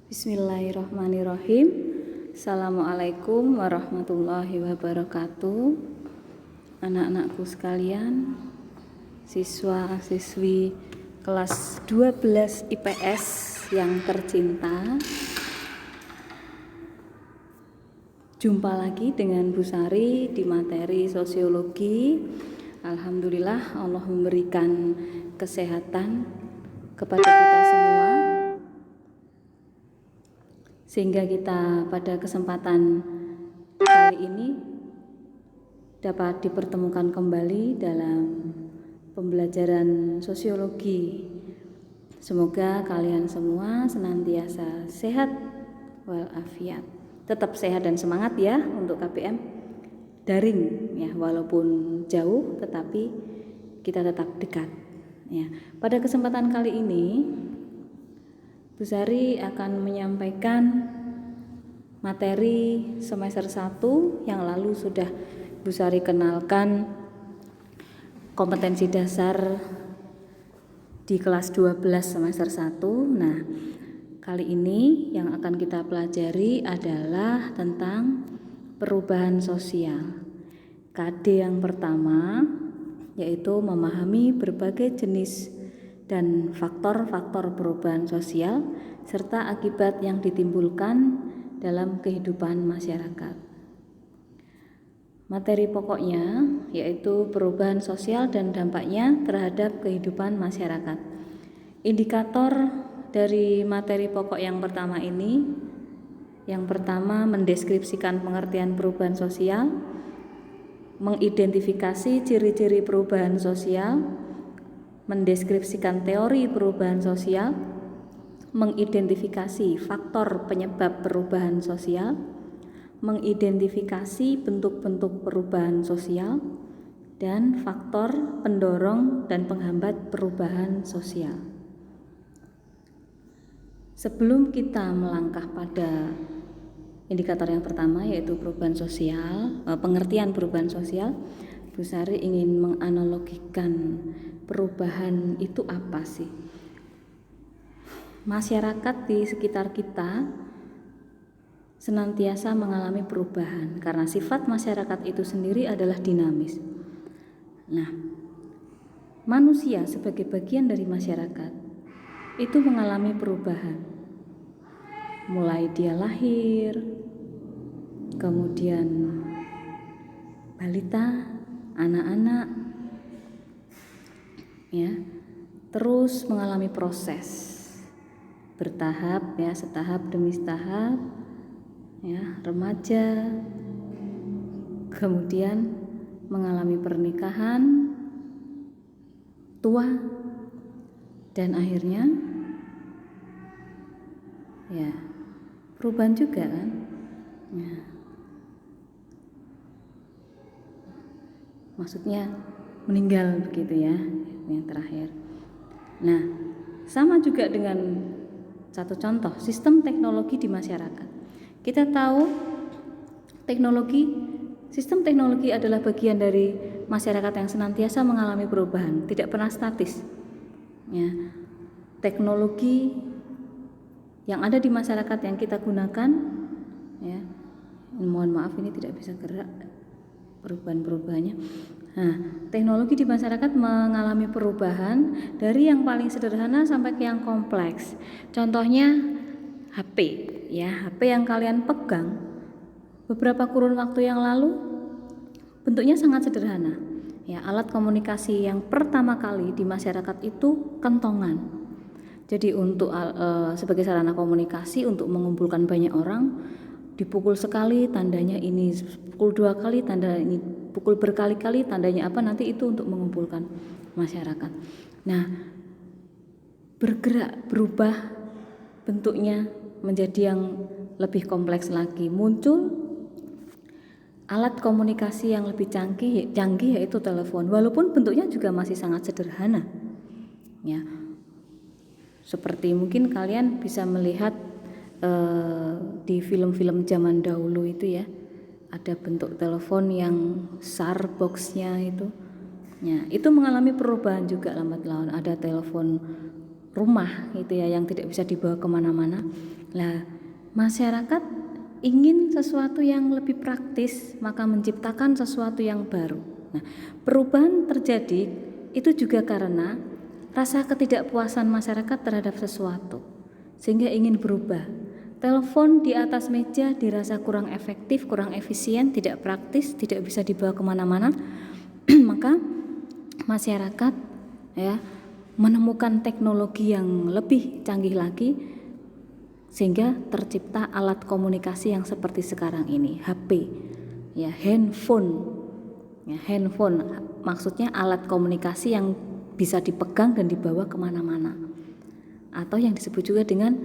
Bismillahirrahmanirrahim. Assalamualaikum warahmatullahi wabarakatuh. Anak-anakku sekalian, siswa-siswi kelas 12 IPS yang tercinta, jumpa lagi dengan Bu Sari di materi sosiologi. Alhamdulillah Allah memberikan kesehatan kepada kita semua, sehingga kita pada kesempatan kali ini dapat dipertemukan kembali dalam pembelajaran sosiologi. Semoga kalian semua senantiasa sehat walafiat. Tetap sehat dan semangat ya untuk KPM daring ya, walaupun jauh tetapi kita tetap dekat ya. Pada kesempatan kali ini Bu Sari akan menyampaikan materi semester 1 yang lalu sudah Bu Sari kenalkan kompetensi dasar di kelas 12 semester 1. Nah, kali ini yang akan kita pelajari adalah tentang perubahan sosial. KD yang pertama yaitu memahami berbagai jenis dan faktor-faktor perubahan sosial serta akibat yang ditimbulkan dalam kehidupan masyarakat. Materi pokoknya yaitu perubahan sosial dan dampaknya terhadap kehidupan masyarakat. Indikator dari materi pokok yang pertama ini, yang pertama mendeskripsikan pengertian perubahan sosial, mengidentifikasi ciri-ciri perubahan sosial, mendeskripsikan teori perubahan sosial, mengidentifikasi faktor penyebab perubahan sosial, mengidentifikasi bentuk-bentuk perubahan sosial, dan faktor pendorong dan penghambat perubahan sosial. Sebelum kita melangkah pada indikator yang pertama yaitu perubahan sosial, pengertian perubahan sosial, Bu Sari ingin menganalogikan perubahan itu apa sih? Masyarakat di sekitar kita senantiasa mengalami perubahan karena sifat masyarakat itu sendiri adalah dinamis. Nah, manusia sebagai bagian dari masyarakat itu mengalami perubahan. Mulai dia lahir, kemudian balita, anak-anak ya, terus mengalami proses bertahap ya, setahap demi setahap ya, remaja, kemudian mengalami pernikahan, tua, dan akhirnya ya perubahan juga kan ya. Maksudnya meninggal begitu ya, yang terakhir. Nah, sama juga dengan satu contoh sistem teknologi di masyarakat. Kita tahu sistem teknologi adalah bagian dari masyarakat yang senantiasa mengalami perubahan, tidak pernah statis. Ya, teknologi yang ada di masyarakat yang kita gunakan, ya, mohon maaf ini tidak bisa gerak perubahan-perubahannya. Nah, teknologi di masyarakat mengalami perubahan dari yang paling sederhana sampai ke yang kompleks. Contohnya HP, ya, HP yang kalian pegang beberapa kurun waktu yang lalu bentuknya sangat sederhana. Ya, alat komunikasi yang pertama kali di masyarakat itu kentongan. Jadi untuk sebagai sarana komunikasi untuk mengumpulkan banyak orang, dipukul sekali tandanya ini, pukul 2 kali tanda ini, pukul berkali-kali tandanya apa, nanti itu untuk mengumpulkan masyarakat. Nah, bergerak, berubah bentuknya menjadi yang lebih kompleks lagi. Muncul alat komunikasi yang lebih canggih yaitu telepon, walaupun bentuknya juga masih sangat sederhana. Ya. Seperti mungkin kalian bisa melihat di film-film zaman dahulu itu ya, ada bentuk telepon yang SAR boxnya itu. Ya, itu mengalami perubahan juga lambat laun. Ada telepon rumah gitu ya, yang tidak bisa dibawa kemana-mana. Nah, masyarakat ingin sesuatu yang lebih praktis, maka menciptakan sesuatu yang baru. Nah, perubahan terjadi itu juga karena rasa ketidakpuasan masyarakat terhadap sesuatu, sehingga ingin berubah. Telepon di atas meja dirasa kurang efektif, kurang efisien, tidak praktis, tidak bisa dibawa kemana-mana. Maka masyarakat ya menemukan teknologi yang lebih canggih lagi, sehingga tercipta alat komunikasi yang seperti sekarang ini, HP, ya handphone. Ya, handphone maksudnya alat komunikasi yang bisa dipegang dan dibawa kemana-mana, atau yang disebut juga dengan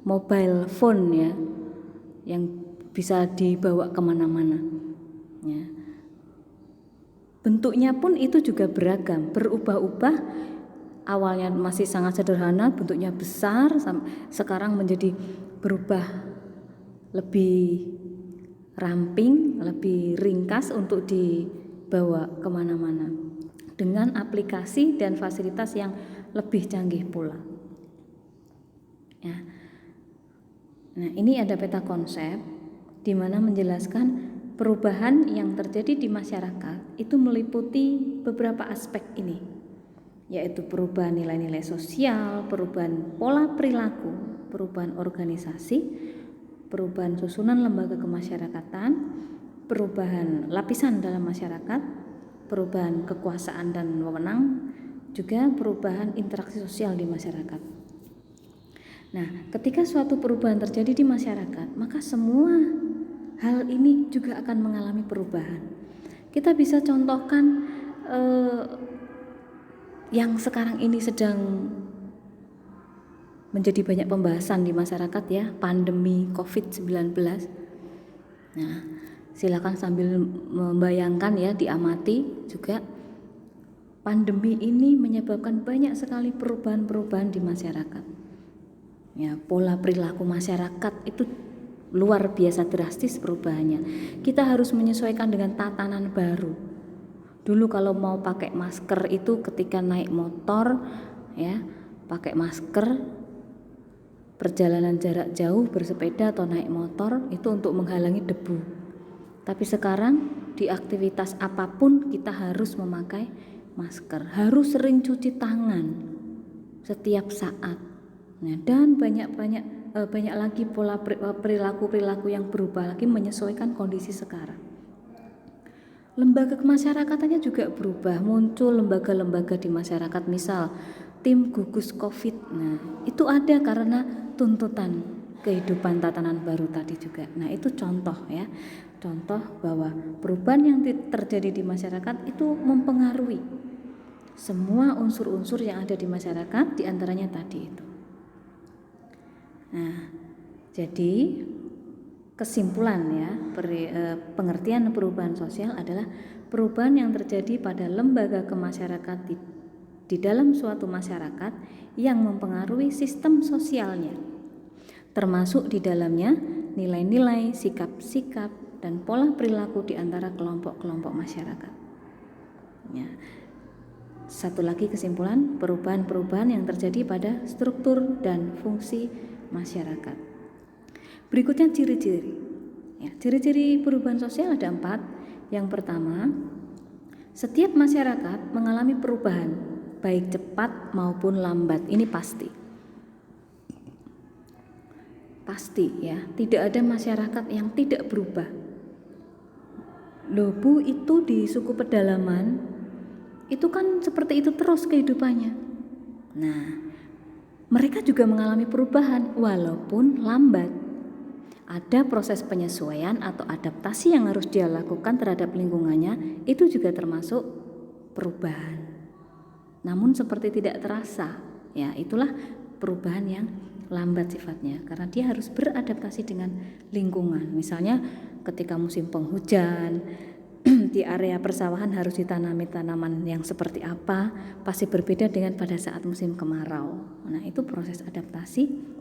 mobile phone ya, yang bisa dibawa kemana-mana ya. Bentuknya pun itu juga beragam, berubah-ubah. Awalnya masih sangat sederhana, bentuknya besar, sekarang menjadi berubah lebih ramping, lebih ringkas untuk dibawa kemana-mana dengan aplikasi dan fasilitas yang lebih canggih pula ya. Nah, ini ada peta konsep di mana menjelaskan perubahan yang terjadi di masyarakat itu meliputi beberapa aspek ini, yaitu perubahan nilai-nilai sosial, perubahan pola perilaku, perubahan organisasi, perubahan susunan lembaga kemasyarakatan, perubahan lapisan dalam masyarakat, perubahan kekuasaan dan wewenang, juga perubahan interaksi sosial di masyarakat. Nah, ketika suatu perubahan terjadi di masyarakat, maka semua hal ini juga akan mengalami perubahan. Kita bisa contohkan yang sekarang ini sedang menjadi banyak pembahasan di masyarakat ya, pandemi COVID-19. Nah, silakan sambil membayangkan ya, diamati juga. Pandemi ini menyebabkan banyak sekali perubahan-perubahan di masyarakat. Ya, pola perilaku masyarakat itu luar biasa drastis perubahannya. Kita harus menyesuaikan dengan tatanan baru. Dulu kalau mau pakai masker itu ketika naik motor ya, pakai masker, perjalanan jarak jauh bersepeda atau naik motor itu untuk menghalangi debu. Tapi sekarang di aktivitas apapun kita harus memakai masker, harus sering cuci tangan setiap saat. Nah, dan banyak lagi pola perilaku yang berubah lagi menyesuaikan kondisi sekarang. Lembaga kemasyarakatannya juga berubah, muncul lembaga-lembaga di masyarakat, misal tim gugus COVID. Nah, itu ada karena tuntutan kehidupan tatanan baru tadi juga. Nah, itu contoh ya, contoh bahwa perubahan yang terjadi di masyarakat itu mempengaruhi semua unsur-unsur yang ada di masyarakat, diantaranya tadi itu. Nah, jadi kesimpulan ya, pengertian perubahan sosial adalah perubahan yang terjadi pada lembaga kemasyarakatan di dalam suatu masyarakat yang mempengaruhi sistem sosialnya, termasuk di dalamnya nilai-nilai, sikap-sikap, dan pola perilaku di antara kelompok-kelompok masyarakat. Ya. Satu lagi kesimpulan, perubahan-perubahan yang terjadi pada struktur dan fungsi masyarakat. Berikutnya ciri-ciri. Ya, ciri-ciri perubahan sosial ada 4. Yang pertama, setiap masyarakat mengalami perubahan, baik cepat maupun lambat. Ini pasti. Pasti ya, tidak ada masyarakat yang tidak berubah. Bu itu di suku pedalaman, itu kan seperti itu terus kehidupannya. Nah, mereka juga mengalami perubahan walaupun lambat. Ada proses penyesuaian atau adaptasi yang harus dia lakukan terhadap lingkungannya, itu juga termasuk perubahan. Namun seperti tidak terasa, ya itulah perubahan yang lambat sifatnya, karena dia harus beradaptasi dengan lingkungan. Misalnya ketika musim penghujan, di area persawahan harus ditanami tanaman yang seperti apa, pasti berbeda dengan pada saat musim kemarau. Nah, itu proses adaptasi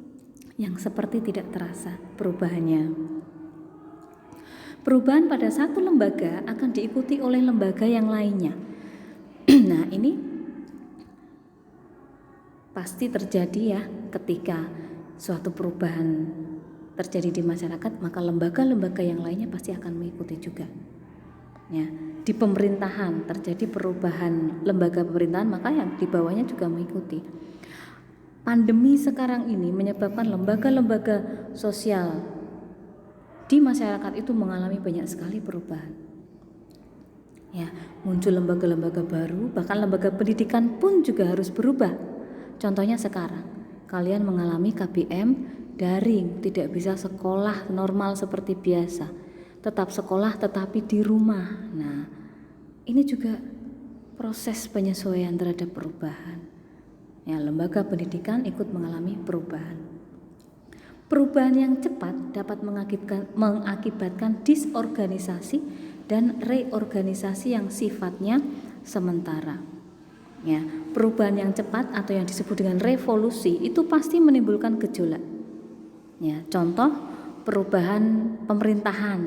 yang seperti tidak terasa perubahannya. Perubahan pada satu lembaga akan diikuti oleh lembaga yang lainnya. Nah, ini pasti terjadi ya ketika suatu perubahan terjadi di masyarakat, maka lembaga-lembaga yang lainnya pasti akan mengikuti juga. Ya, di pemerintahan terjadi perubahan lembaga pemerintahan, maka yang di bawahnya juga mengikuti. Pandemi sekarang ini menyebabkan lembaga-lembaga sosial di masyarakat itu mengalami banyak sekali perubahan. Ya, muncul lembaga-lembaga baru, bahkan lembaga pendidikan pun juga harus berubah. Contohnya sekarang, kalian mengalami KBM daring, tidak bisa sekolah normal seperti biasa. Tetap sekolah tetapi di rumah. Nah, ini juga proses penyesuaian terhadap perubahan. Ya, lembaga pendidikan ikut mengalami perubahan. Perubahan yang cepat dapat mengakibatkan disorganisasi dan reorganisasi yang sifatnya sementara. Ya, perubahan yang cepat atau yang disebut dengan revolusi itu pasti menimbulkan gejolak. Ya, contoh perubahan pemerintahan.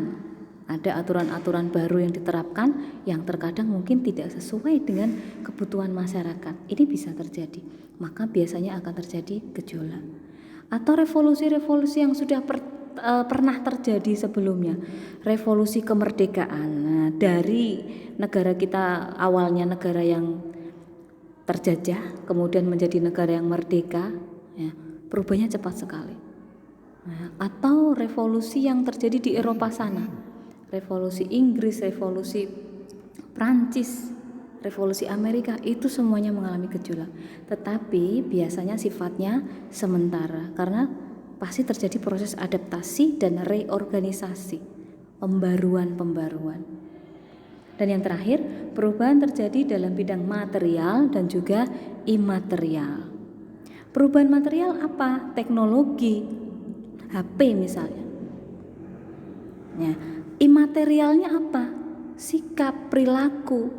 Ada aturan-aturan baru yang diterapkan yang terkadang mungkin tidak sesuai dengan kebutuhan masyarakat. Ini bisa terjadi. Maka biasanya akan terjadi gejolak. Atau revolusi-revolusi yang sudah pernah terjadi sebelumnya. Revolusi kemerdekaan. Nah, dari negara kita awalnya negara yang terjajah, kemudian menjadi negara yang merdeka, ya, perubahannya cepat sekali. Nah, atau revolusi yang terjadi di Eropa sana, revolusi Inggris, revolusi Prancis, revolusi Amerika, itu semuanya mengalami gejolak. Tetapi biasanya sifatnya sementara karena pasti terjadi proses adaptasi dan reorganisasi, pembaruan. Dan yang terakhir, perubahan terjadi dalam bidang material dan juga imaterial. Perubahan material apa? Teknologi, HP misalnya. Ya, imaterialnya apa? Sikap, perilaku.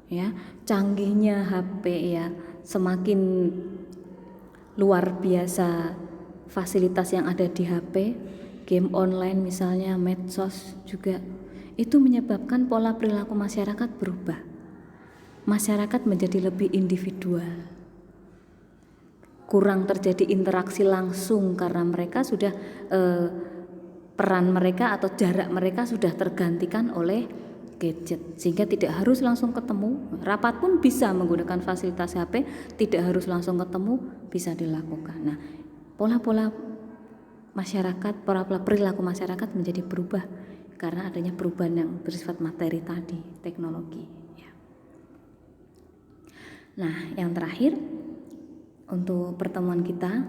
Ya, canggihnya HP ya, semakin luar biasa fasilitas yang ada di HP, game online misalnya, medsos juga. Itu menyebabkan pola perilaku masyarakat berubah. Masyarakat menjadi lebih individual. Kurang terjadi interaksi langsung karena mereka sudah peran mereka atau jarak mereka sudah tergantikan oleh gadget, sehingga tidak harus langsung ketemu. Rapat pun bisa menggunakan fasilitas HP, tidak harus langsung ketemu, bisa dilakukan. Nah, pola-pola masyarakat, pola perilaku masyarakat menjadi berubah karena adanya perubahan yang bersifat materi tadi, teknologi. Ya. Nah, yang terakhir untuk pertemuan kita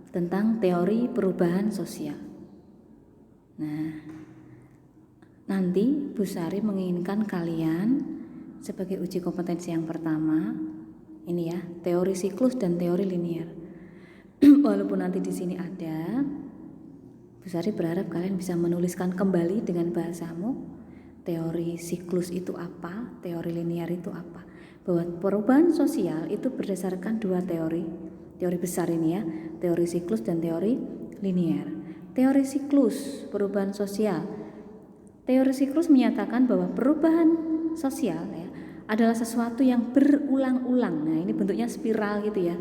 tentang teori perubahan sosial. Nah, nanti Bu Sari menginginkan kalian sebagai uji kompetensi yang pertama, ini ya, teori siklus dan teori linear. Walaupun nanti di sini ada, Bu Sari berharap kalian bisa menuliskan kembali dengan bahasamu teori siklus itu apa, teori linear itu apa. Bahwa perubahan sosial itu berdasarkan dua teori besar ini ya, teori siklus dan teori linear. Teori siklus perubahan sosial. Teori siklus menyatakan bahwa perubahan sosial ya adalah sesuatu yang berulang-ulang. Nah, ini bentuknya spiral gitu ya.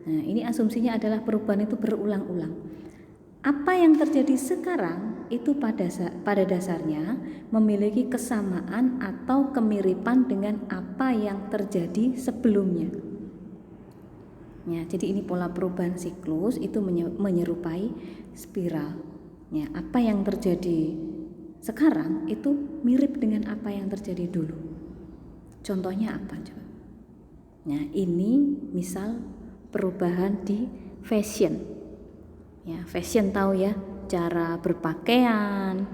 Nah, ini asumsinya adalah perubahan itu berulang-ulang. Apa yang terjadi sekarang itu pada dasarnya memiliki kesamaan atau kemiripan dengan apa yang terjadi sebelumnya. Ya, jadi ini pola perubahan siklus itu menyerupai spiral. Ya, apa yang terjadi sekarang itu mirip dengan apa yang terjadi dulu. Contohnya apa coba? Nah, ini misal perubahan di fashion. Ya, fashion tahu ya, cara berpakaian,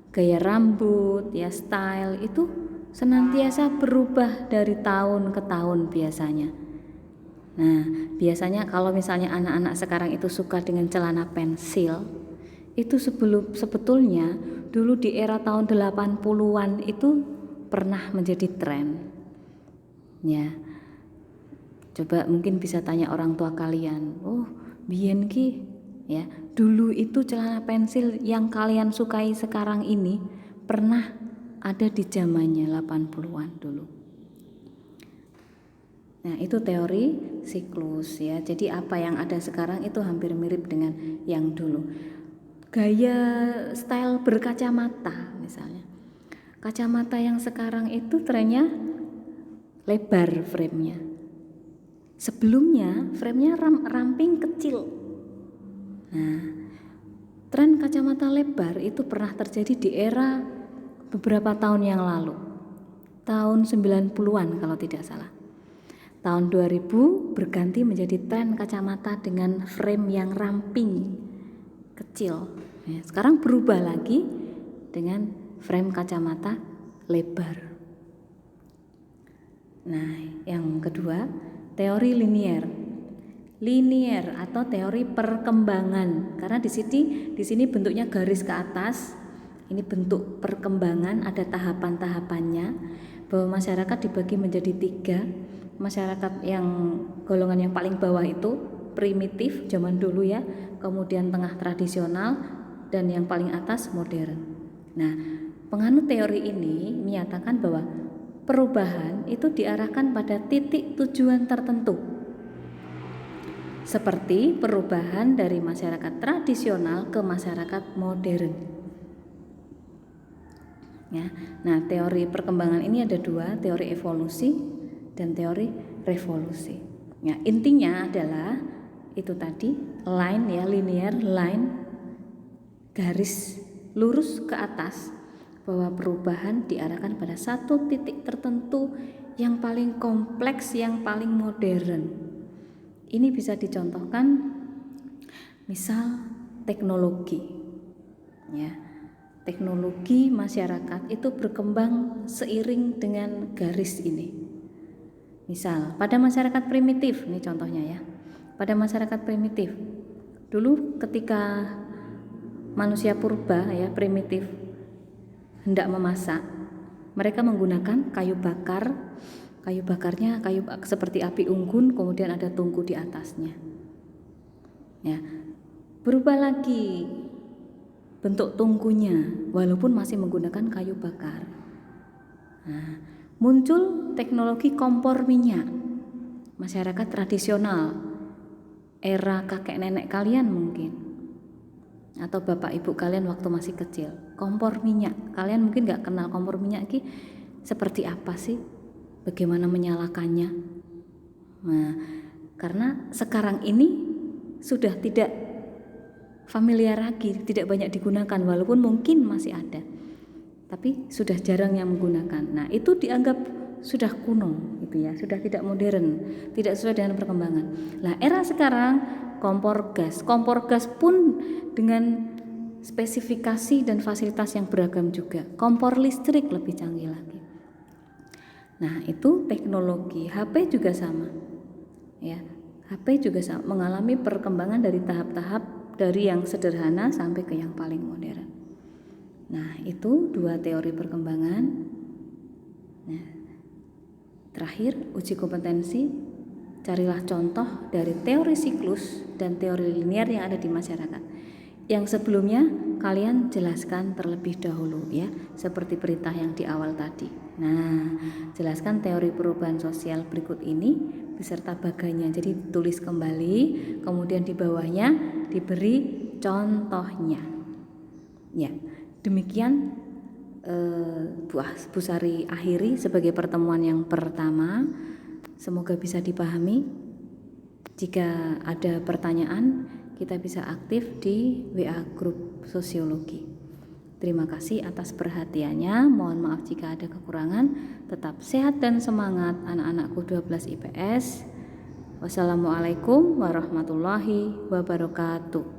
gaya rambut, ya style itu senantiasa berubah dari tahun ke tahun biasanya. Nah, biasanya kalau misalnya anak-anak sekarang itu suka dengan celana pensil, itu sebetulnya dulu di era tahun 80-an itu pernah menjadi tren. Ya. Coba mungkin bisa tanya orang tua kalian, "Oh, biyen ki ya, dulu itu celana pensil yang kalian sukai sekarang ini pernah ada di zamannya 80-an dulu." Nah, itu teori siklus ya. Jadi apa yang ada sekarang itu hampir mirip dengan yang dulu. Gaya style berkacamata misalnya. Kacamata yang sekarang itu trennya lebar frame-nya. Sebelumnya frame-nya ramping kecil. Nah, tren kacamata lebar itu pernah terjadi di era beberapa tahun yang lalu. Tahun 90-an kalau tidak salah. Tahun 2000 berganti menjadi tren kacamata dengan frame yang ramping, kecil. Ya, sekarang berubah lagi dengan frame kacamata lebar. Nah, yang kedua, teori linier. Linier atau teori perkembangan. Karena di sini bentuknya garis ke atas. Ini bentuk perkembangan, ada tahapan-tahapannya. Bahwa masyarakat dibagi menjadi 3. Masyarakat yang golongan yang paling bawah itu primitif zaman dulu ya, kemudian tengah tradisional, dan yang paling atas modern. Nah, penganut teori ini menyatakan bahwa perubahan itu diarahkan pada titik tujuan tertentu, seperti perubahan dari masyarakat tradisional ke masyarakat modern. Ya, nah teori perkembangan ini ada 2, teori evolusi dan teori revolusi. Ya, intinya adalah itu tadi line ya, linear line, garis lurus ke atas, bahwa perubahan diarahkan pada satu titik tertentu yang paling kompleks, yang paling modern. Ini bisa dicontohkan misal teknologi. Ya, teknologi masyarakat itu berkembang seiring dengan garis ini. Misal pada masyarakat primitif, ini contohnya ya. Pada masyarakat primitif, dulu ketika manusia purba ya primitif hendak memasak, mereka menggunakan kayu bakar. Kayu bakarnya seperti api unggun, kemudian ada tungku di atasnya. Ya, berubah lagi bentuk tungkunya, walaupun masih menggunakan kayu bakar. Nah, muncul teknologi kompor minyak. Masyarakat tradisional, era kakek nenek kalian mungkin, atau bapak ibu kalian waktu masih kecil, kompor minyak. Kalian mungkin gak kenal kompor minyak ini seperti apa sih, bagaimana menyalakannya. Nah, karena sekarang ini sudah tidak familiar lagi, tidak banyak digunakan, walaupun mungkin masih ada, tapi sudah jarang yang menggunakan. Nah, itu dianggap sudah kuno gitu ya, sudah tidak modern, tidak sesuai dengan perkembangan. Nah, era sekarang kompor gas pun dengan spesifikasi dan fasilitas yang beragam juga. Kompor listrik lebih canggih lagi. Nah, itu teknologi. HP juga sama. Ya, HP juga sama, mengalami perkembangan dari tahap-tahap, dari yang sederhana sampai ke yang paling modern. Nah, itu 2 teori perkembangan. Nah, terakhir, uji kompetensi, carilah contoh dari teori siklus dan teori linier yang ada di masyarakat. Yang sebelumnya kalian jelaskan terlebih dahulu ya, seperti perintah yang di awal tadi. Nah, jelaskan teori perubahan sosial berikut ini beserta baganya. Jadi tulis kembali, kemudian di bawahnya diberi contohnya. Ya, demikian Bu Sari akhiri sebagai pertemuan yang pertama. Semoga bisa dipahami. Jika ada pertanyaan, kita bisa aktif di WA grup sosiologi. Terima kasih atas perhatiannya. Mohon maaf jika ada kekurangan. Tetap sehat dan semangat anak-anakku 12 IPS. Wassalamualaikum warahmatullahi wabarakatuh.